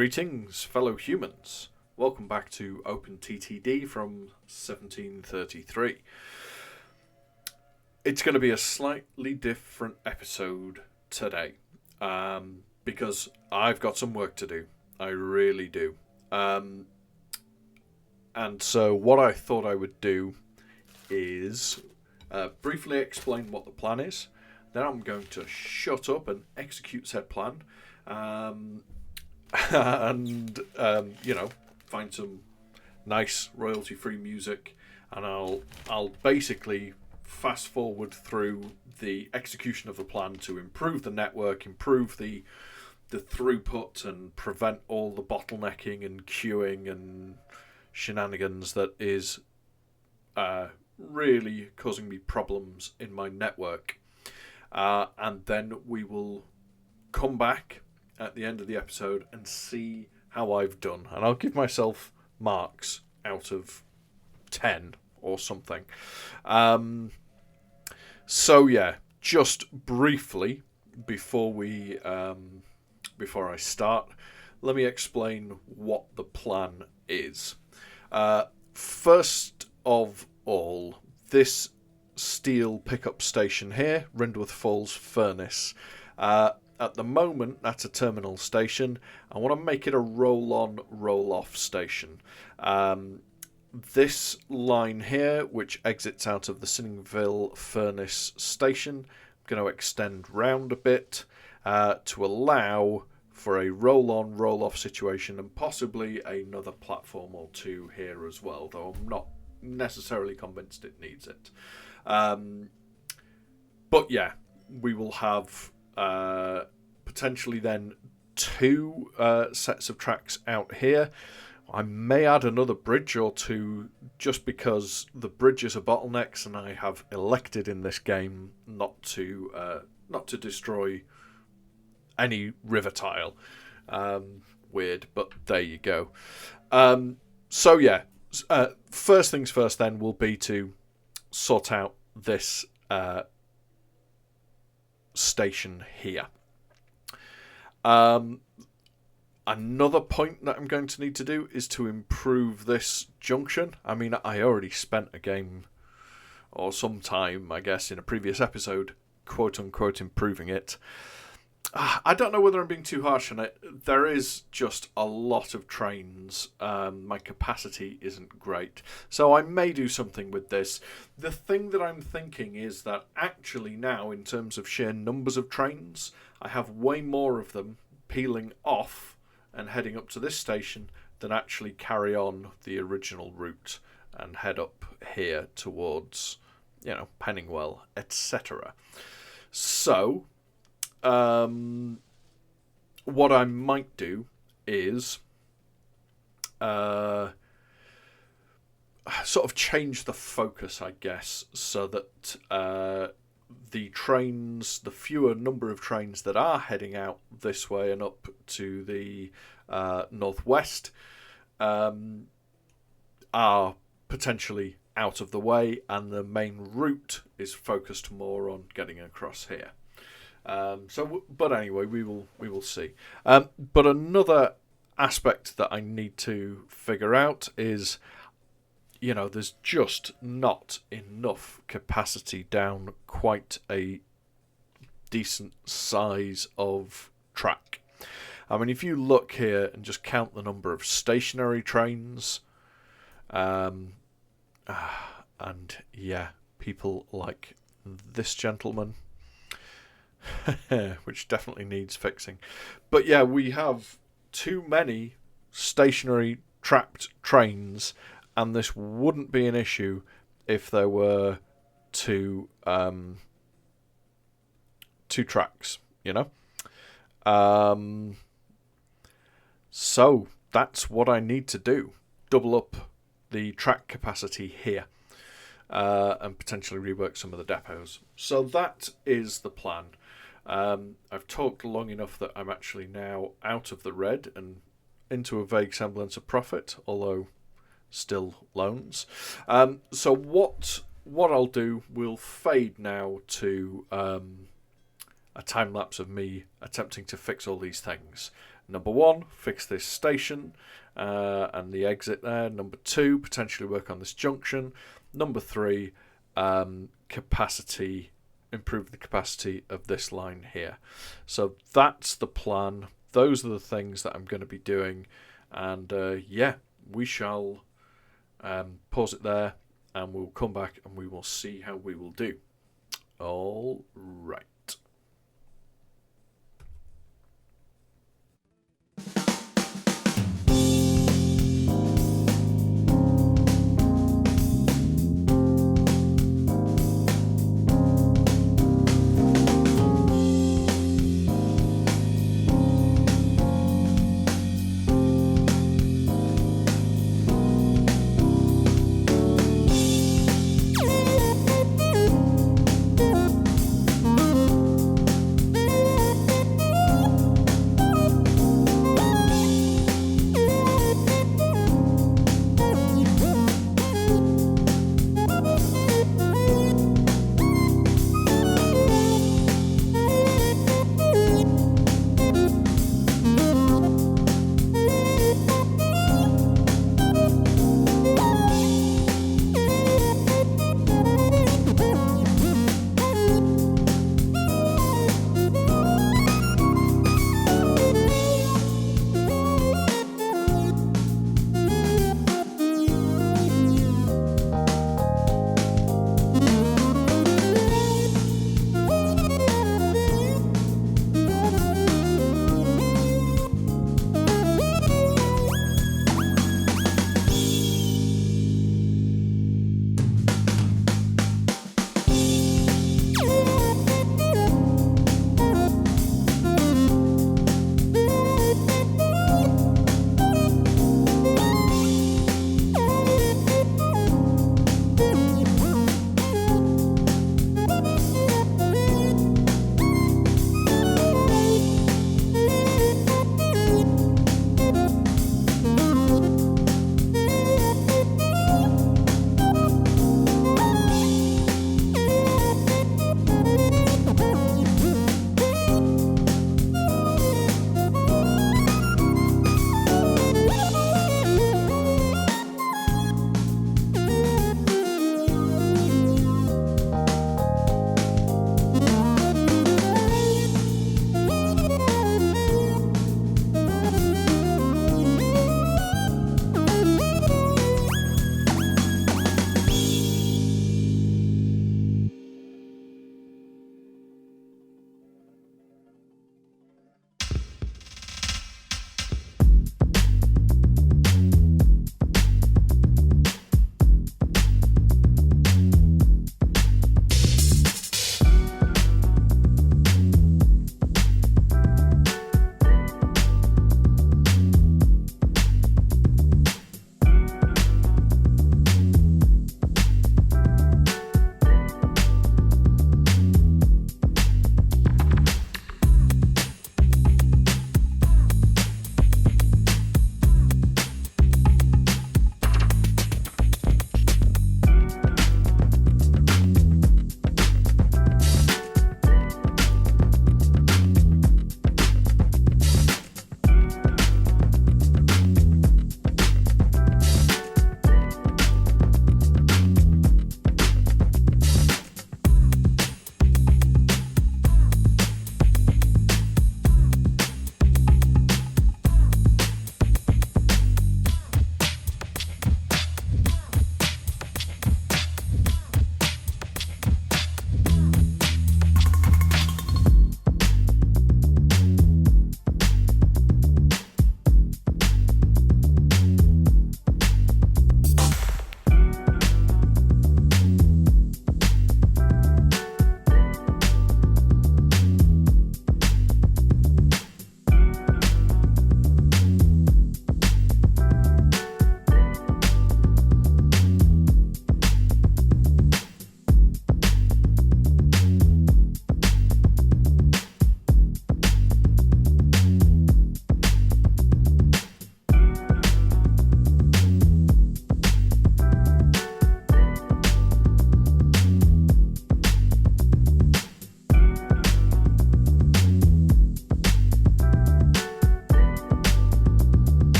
Greetings, fellow humans. Welcome back to OpenTTD from 1733. It's going to be a slightly different episode today because I've got some work to do. I really do. And so what I thought I would do is briefly explain what the plan is. Then I'm going to shut up and execute said plan. And find some nice royalty-free music, and I'll basically fast forward through the execution of the plan to improve the network, improve the throughput, and prevent all the bottlenecking and queuing and shenanigans that is really causing me problems in my network. And then we will come back at the end of the episode and see how I've done. And I'll give myself marks out of 10 or something. So yeah, just briefly before I start, let me explain what the plan is. First of all, this steel pickup station here, Rindworth Falls Furnace, at the moment, that's a terminal station. I want to make it a roll-on, roll-off station. This line here, which exits out of the Sinningville Furnace station, I'm going to extend round a bit to allow for a roll-on, roll-off situation and possibly another platform or two here as well, though I'm not necessarily convinced it needs it. But yeah, we will have potentially then two sets of tracks out here. I may add another bridge or two just because the bridges are bottlenecks, and I have elected in this game not to destroy any river tile. Weird, but there you go. So yeah, first things first then will be to sort out this station here. Another point that I'm going to need to do is to improve this junction. I mean, I already spent a game or some time, I guess, in a previous episode, quote unquote, improving it. I don't know whether I'm being too harsh on it. There is just a lot of trains. My capacity isn't great. So I may do something with this. The thing that I'm thinking is that actually now, in terms of sheer numbers of trains, I have way more of them peeling off and heading up to this station than actually carry on the original route and head up here towards, Penningwell, etc. So what I might do is sort of change the focus, I guess, so that the fewer number of trains that are heading out this way and up to the northwest are potentially out of the way, and the main route is focused more on getting across here. But anyway, we will see. But another aspect that I need to figure out is, there's just not enough capacity down quite a decent size of track. I mean, if you look here and just count the number of stationary trains, and yeah, people like this gentleman, which definitely needs fixing. But yeah, we have too many stationary trapped trains, and this wouldn't be an issue if there were two tracks, So that's what I need to do. Double up the track capacity here. And potentially rework some of the depots. So that is the plan. I've talked long enough that I'm actually now out of the red and into a vague semblance of profit, although still loans. So what I'll do, we'll fade now to a time lapse of me attempting to fix all these things. Number 1, fix this station and the exit there. Number 2, potentially work on this junction. Number 3, capacity, improve the capacity of this line here. So that's the plan. Those are the things that I'm going to be doing. And yeah, we shall pause it there and we'll come back and we will see how we will do. All right.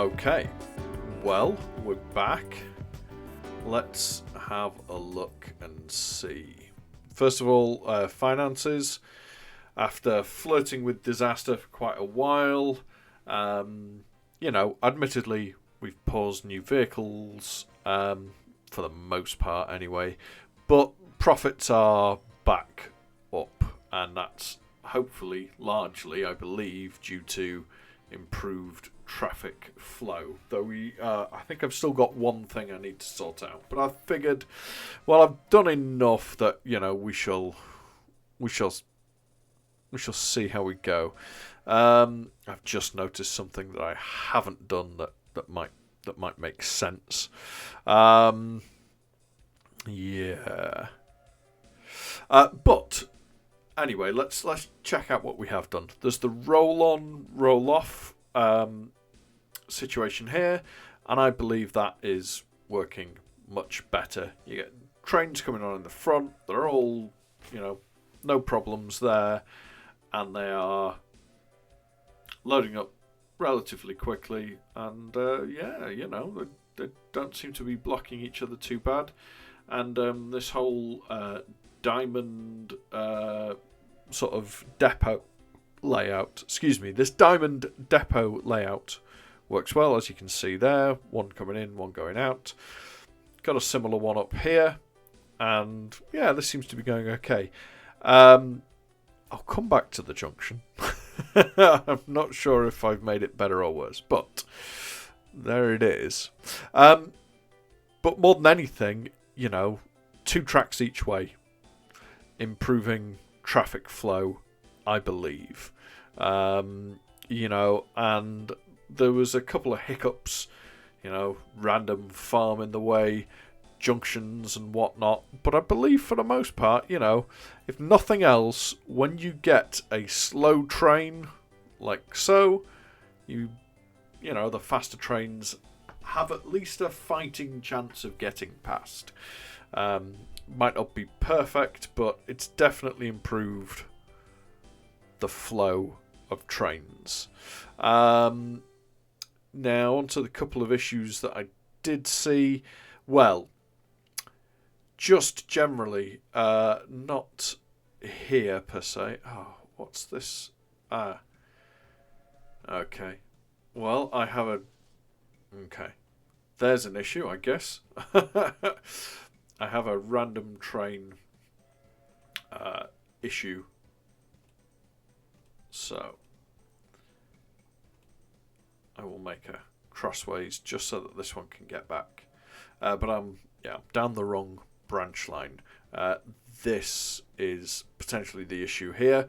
Okay, well, we're back. Let's have a look and see. First of all, finances. After flirting with disaster for quite a while, admittedly, we've paused new vehicles, for the most part anyway, but profits are back up, and that's hopefully largely, I believe, due to improved traffic flow. Though I think I've still got one thing I need to sort out, but I figured, well, I've done enough that we shall see how we go. I've just noticed something that I haven't done that might make sense. Yeah. But anyway, let's check out what we have done. There's the roll on, roll off situation here, and I believe that is working much better. You get trains coming on in the front. They're all, no problems there, and they are loading up relatively quickly, and they don't seem to be blocking each other too bad. And this whole diamond sort of depot layout, this diamond depot layout works well, as you can see there. One coming in, one going out. Got a similar one up here, and yeah, this seems to be going okay. I'll come back to the junction. I'm not sure if I've made it better or worse, but there it is. But more than anything, 2 tracks each way, improving traffic flow, I believe. And there was a couple of hiccups, random farm in the way, junctions and whatnot. But I believe for the most part, if nothing else, when you get a slow train like so, the faster trains have at least a fighting chance of getting past. Might not be perfect, but it's definitely improved the flow of trains. Now, onto the couple of issues that I did see. Well, just generally, not here per se. Oh, what's this? Okay. Well, I have a... Okay. There's an issue, I guess. I have a random train issue. So I will make a crossways just so that this one can get back. But I'm down the wrong branch line. This is potentially the issue here.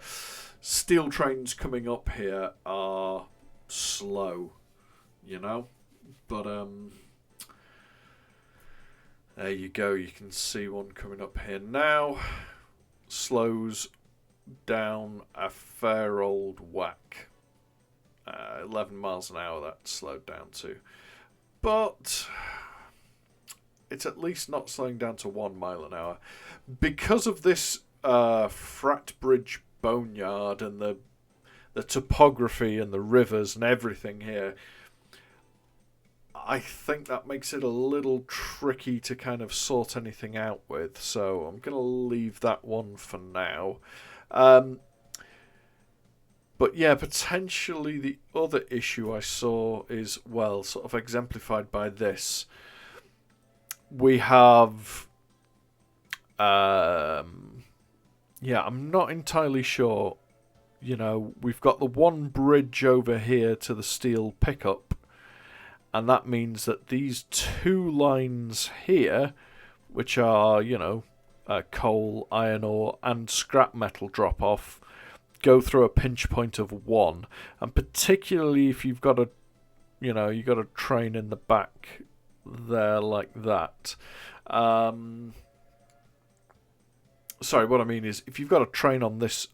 Steel trains coming up here are slow, but there you go. You can see one coming up here now. Slows down a fair old whack. 11 miles an hour that slowed down to. But it's at least not slowing down to 1 mile an hour. Because of this frat bridge boneyard and the topography and the rivers and everything here, I think that makes it a little tricky to kind of sort anything out with. So I'm going to leave that one for now. But yeah, potentially the other issue I saw is, well, sort of exemplified by this. We have... I'm not entirely sure. We've got the one bridge over here to the steel pickup, and that means that these 2 lines here, which are, coal, iron ore, and scrap metal drop off, go through a pinch point of 1. And particularly if you've got a train in the back there like that. Sorry, what I mean is, if you've got a train on this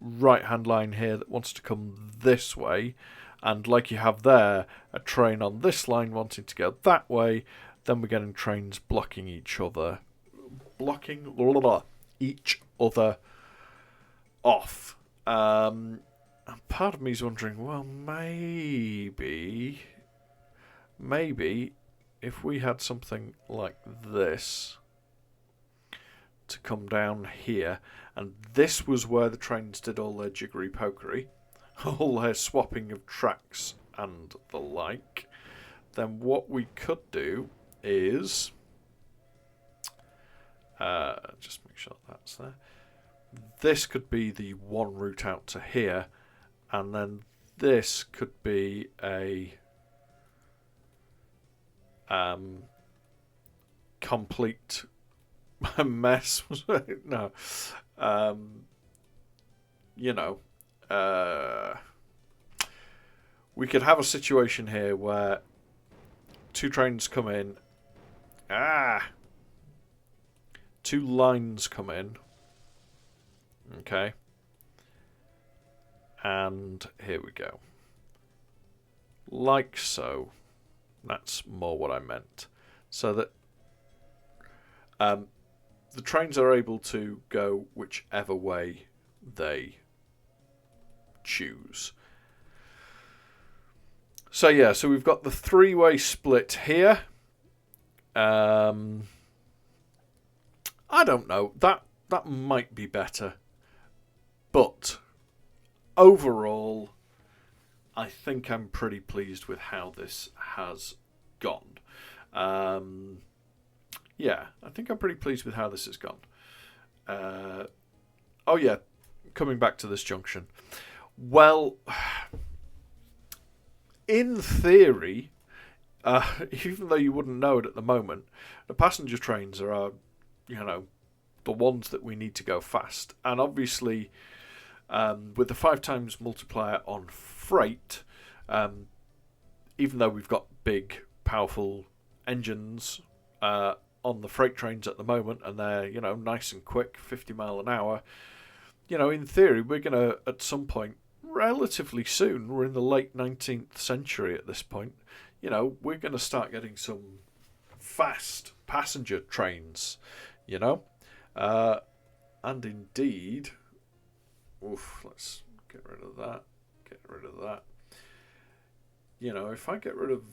right-hand line here that wants to come this way, and like you have there, a train on this line wanting to go that way, then we're getting trains blocking each other off. And part of me is wondering, well, maybe maybe if we had something like this to come down here, and this was where the trains did all their jiggery pokery, all their swapping of tracks and the like, then what we could do is just make sure that's there. This could be the one route out to here, and then this could be a complete mess. No, you know, we could have a situation here where two trains come in, two lines come in, okay, and here we go, like so. That's more what I meant. So that the trains are able to go whichever way they choose. So yeah, so we've got the three-way split here. I don't know. That might be better. But overall, I think I'm pretty pleased with how this has gone. Yeah, I think I'm pretty pleased with how this has gone. Oh yeah, coming back to this junction. Well, in theory, even though you wouldn't know it at the moment, the passenger trains are, the ones that we need to go fast. And obviously, with the 5 times multiplier on freight, even though we've got big, powerful engines on the freight trains at the moment, and they're, nice and quick, 50 mile an hour, in theory, we're going to, at some point, relatively soon, we're in the late 19th century at this point, we're going to start getting some fast passenger trains, and indeed, let's get rid of that, if I get rid of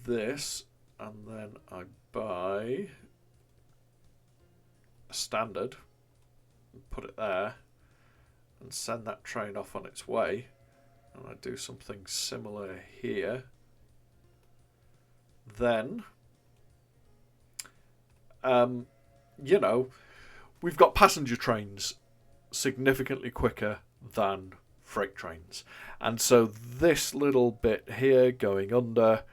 this and then I buy a standard and put it there and send that train off on its way, and I do something similar here, then we've got passenger trains significantly quicker than freight trains. And so this little bit here going under,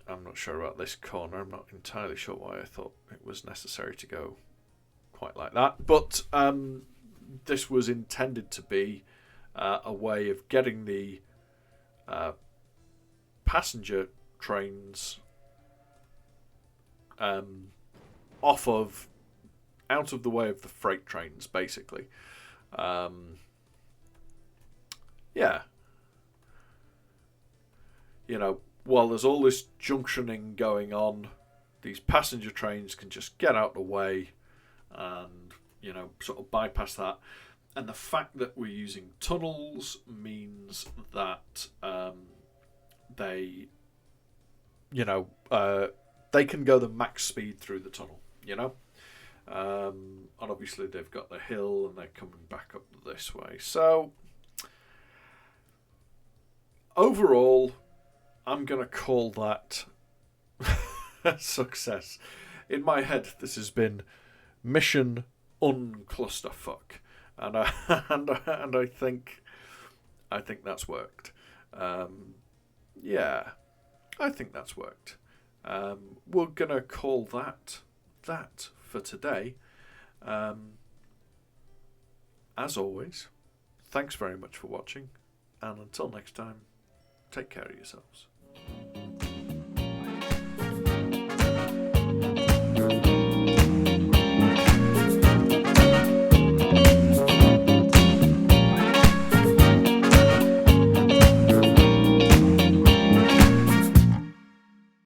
I'm not sure about this corner. I'm not entirely sure why I thought it was necessary to go quite like that. But this was intended to be a way of getting the passenger trains out of the way of the freight trains, basically. Yeah. While there's all this junctioning going on, these passenger trains can just get out of the way and, sort of bypass that. And the fact that we're using tunnels means that they can go the max speed through the tunnel, and obviously they've got the hill and they're coming back up this way. So overall, I'm going to call that a success. In my head, this has been Mission Unclusterfluff, and I think that's worked. Yeah, I think that's worked. We're going to call that for today. As always, thanks very much for watching, and until next time, take care of yourselves.